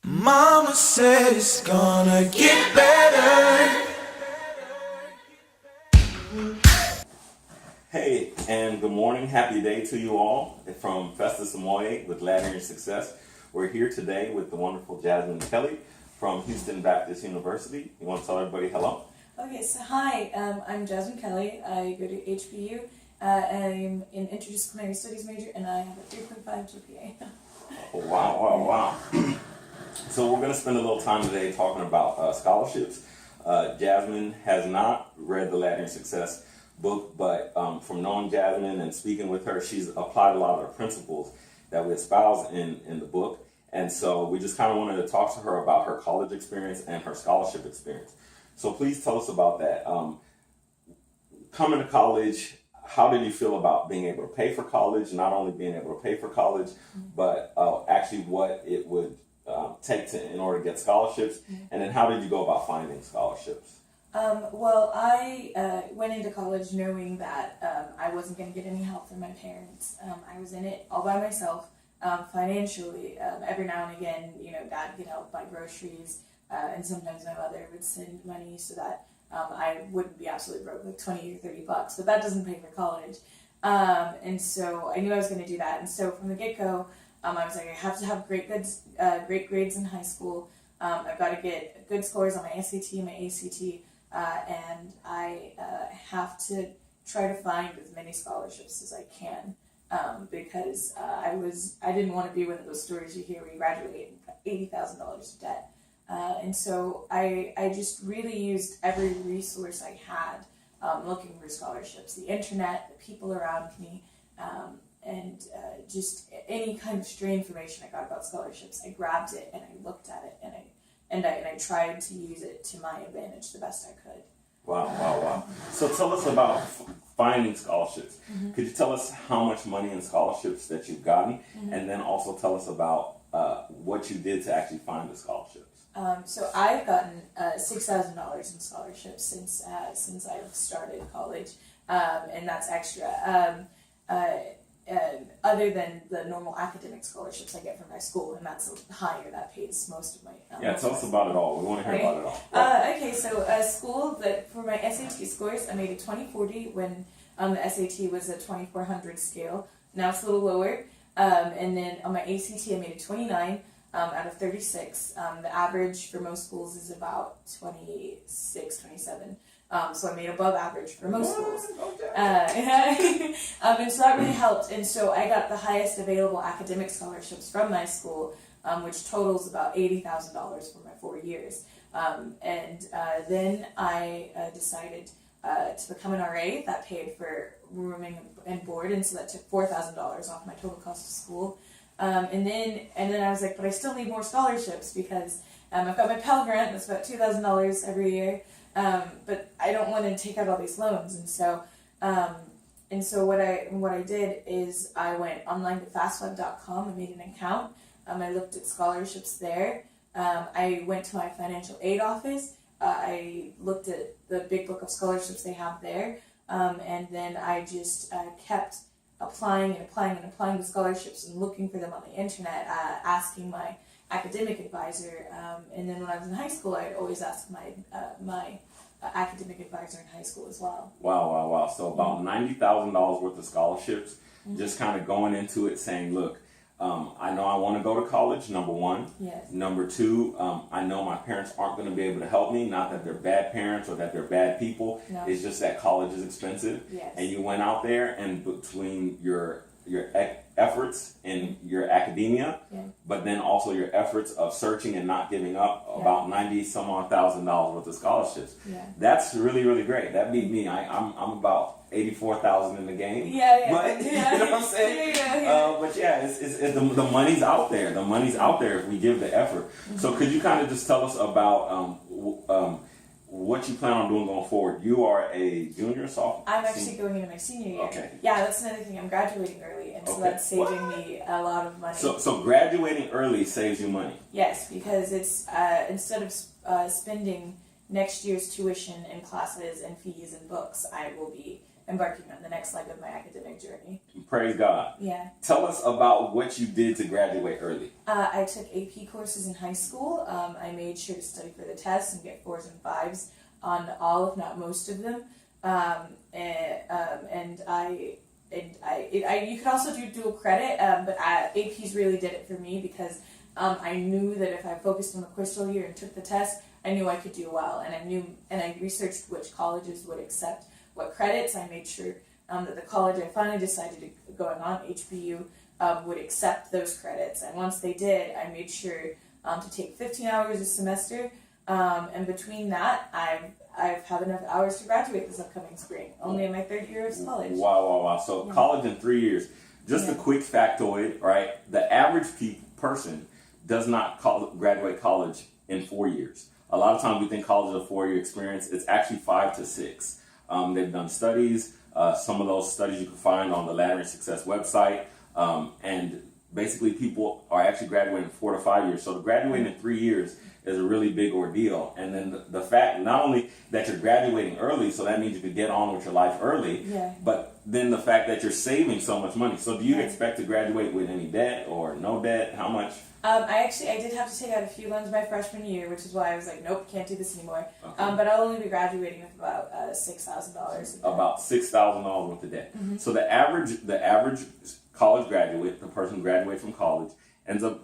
Mama said it's gonna get better. Hey, and good morning. Happy day to you all from Festus Samoye with Laddering Your Success. We're here today with the wonderful Jasmine and Kelley from Houston Baptist University. You want to tell everybody hello? Okay, so hi, I'm Jasmine Kelley. I go to HBU. I'm an interdisciplinary studies major, and I have a 3.5 GPA. Oh, wow. So we're going to spend a little time today talking about scholarships. Jasmine has not read the Laddering Success book, but from knowing Jasmine and speaking with her, she's applied a lot of the principles that we espouse in the book. And so we just kind of wanted to talk to her about her college experience and her scholarship experience. So please tell us about that. Coming to college, how did you feel about being able to pay for college, not only being able to pay for college, but actually what it would take in order to get scholarships? And then how did you go about finding scholarships? Well, I went into college knowing that I wasn't going to get any help from my parents. I was in it all by myself, financially. Every now and again, Dad could help buy groceries, and sometimes my mother would send money so that I wouldn't be absolutely broke, like $20 or $30, but that doesn't pay for college. And so I knew I was going to do that. And so from the get-go, I was like, I have to have great grades in high school. I've got to get good scores on my SAT and my ACT, and I have to try to find as many scholarships as I can, because I didn't want to be one of those stories you hear where you graduate and $80,000 of debt. And so I just really used every resource I had, looking for scholarships, the internet, the people around me, and just any kind of stray information I got about scholarships. I grabbed it and I looked at it and I tried to use it to my advantage the best I could. Wow. So tell us about finding scholarships. Could you tell us how much money in scholarships that you've gotten, and then also tell us about what you did to actually find the scholarships? So I've gotten $6,000 in scholarships since I've started college, and that's extra. Other than the normal academic scholarships I get from my school, and that's higher. That pays most of my. Tell us about it all. We want to hear about it all. Okay, so school, for my SAT scores, I made a 2040 when the SAT was a 2400 scale. Now it's a little lower. And then on my ACT, I made a 29 out of 36. The average for most schools is about 26, 27. So I made above average for most schools. And so that really helped. And so I got the highest available academic scholarships from my school, which totals about $80,000 for my 4 years. Then I decided to become an RA. That paid for rooming and board, and so that took $4,000 off my total cost of school. And then I was like, but I still need more scholarships because I've got my Pell Grant. That's about $2,000 every year. But I don't want to take out all these loans, and so what I did is I went online to fastweb.com and made an account. I looked at scholarships there. I went to my financial aid office. I looked at the big book of scholarships they have there, and then I just kept applying to scholarships and looking for them on the internet, asking my academic advisor, and then when I was in high school, I'd always ask my academic advisor in high school as well. Wow. So about $90,000 worth of scholarships, just kind of going into it saying, look, I know I want to go to college, number one. Yes. Number two, I know my parents aren't going to be able to help me. Not that they're bad parents or that they're bad people. No. It's just that college is expensive. Yes. And you went out there, and between your efforts in your academia, but then also your efforts of searching and not giving up, about $90,000 worth of scholarships. Yeah. That's really, really great. That beat me. I'm about 84,000 in the game. But you know what I'm saying? But it's the money's out there. The money's out there if we give the effort. So could you kind of just tell us about what you plan on doing going forward? You are a junior or sophomore? I'm actually going into my senior year. Okay. Yeah, that's another thing. I'm graduating early, and so that's saving me a lot of money. So graduating early saves you money? Yes, because it's instead of spending next year's tuition and classes and fees and books, I will be embarking on the next leg of my academic journey. Praise God. Yeah. Tell us about what you did to graduate early. I took AP courses in high school. I made sure to study for the tests and get 4s and 5s on all, if not most of them. You could also do dual credit, but APs really did it for me because I knew that if I focused on the course year and took the test, I knew I could do well, and I researched which colleges would accept what credits. I made sure that the college I finally decided to going on, HBU, would accept those credits. And once they did, I made sure to take 15 hours a semester. And between that, I've had enough hours to graduate this upcoming spring, only in my 3rd year of college. Wow. So college in 3 years. Just a quick factoid, right? The average person does not graduate college in 4 years. A lot of times we think college is a 4-year experience. It's actually 5 to 6. They've done studies. Some of those studies you can find on the Laddering Success website. And basically people are actually graduating 4 to 5 years. So to graduate in 3 years is a really big ordeal. And then the fact not only that you're graduating early, so that means you could get on with your life early, but then the fact that you're saving so much money. So do you expect to graduate with any debt or no debt? How much? I did have to take out a few loans my freshman year, which is why I was like, nope, can't do this anymore. Okay. But I'll only be graduating with about $6,000. About $6,000 worth of debt. So the average college graduate, the person who graduates from college, ends up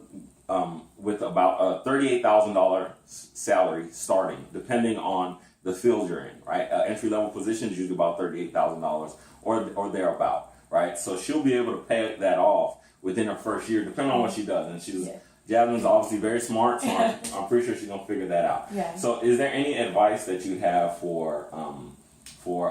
with about a $38,000 salary starting, depending on the field you're in, right? Entry-level positions usually about $38,000 or thereabout, right? So she'll be able to pay that off within her first year, depending on what she does. And Jasmine's obviously very smart, so I'm pretty sure she's gonna figure that out. Yeah. So, is there any advice that you have for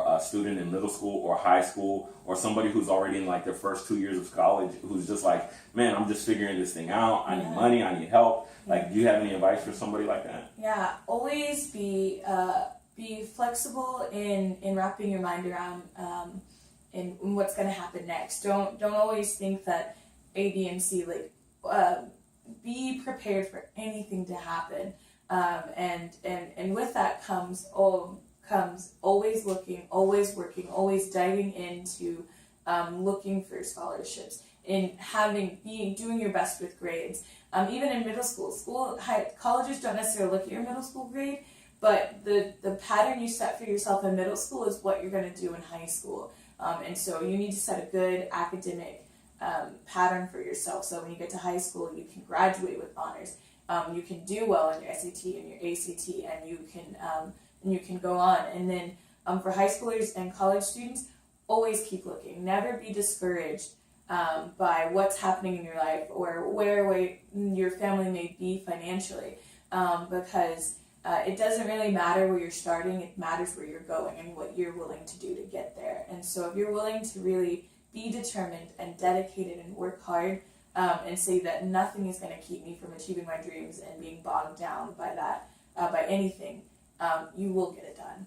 a student in middle school or high school, or somebody who's already in like their first 2 years of college, who's just like, man, I'm just figuring this thing out. I need money. I need help. Like, do you have any advice for somebody like that? Yeah, always be flexible in wrapping your mind around in what's going to happen next. Don't always think that A, B, and C. Be prepared for anything to happen, and with that comes always looking, always working, always diving into looking for scholarships, in doing your best with grades. Even in middle school, colleges don't necessarily look at your middle school grade, but the pattern you set for yourself in middle school is what you're going to do in high school. And so you need to set a good academic pattern for yourself, so when you get to high school, you can graduate with honors. You can do well in your SAT and your ACT, and you can go on. And then for high schoolers and college students, always keep looking. Never be discouraged by what's happening in your life or where your family may be financially, because it doesn't really matter where you're starting. It matters where you're going and what you're willing to do to get there. And so if you're willing to really be determined and dedicated and work hard, and say that nothing is going to keep me from achieving my dreams and being bogged down by that, by anything, you will get it done.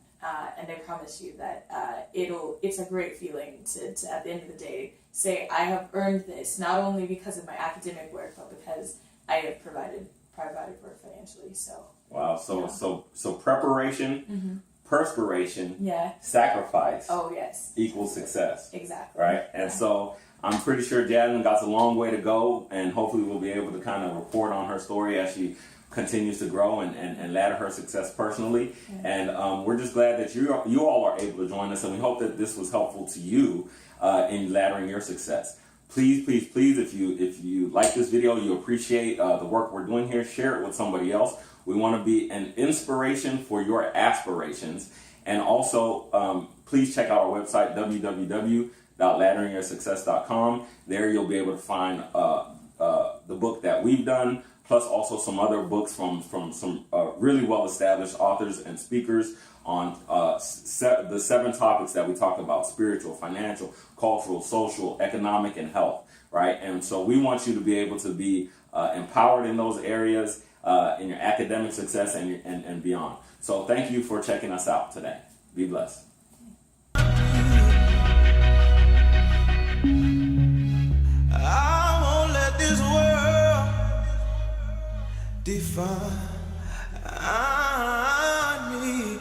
And I promise you that it's a great feeling to at the end of the day say, I have earned this, not only because of my academic work, but because I have provided for it financially. So wow, so preparation, perspiration, sacrifice, equals success. Exactly. Right? And so I'm pretty sure Jasmine got a long way to go, and hopefully we'll be able to kind of report on her story as she continues to grow and ladder her success personally. And we're just glad that you all are able to join us, and we hope that this was helpful to you in laddering your success. Please, if you like this video, you appreciate the work we're doing here, share it with somebody else. We want to be an inspiration for your aspirations. And also, please check out our website, www.ladderingyoursuccess.com. There you'll be able to find the book that we've done, plus also some other books from some really well-established authors and speakers on the 7 topics that we talk about: spiritual, financial, cultural, social, economic, and health, right? And so we want you to be able to be empowered in those areas, in your academic success and beyond. So thank you for checking us out today. Be blessed. I won't let this world define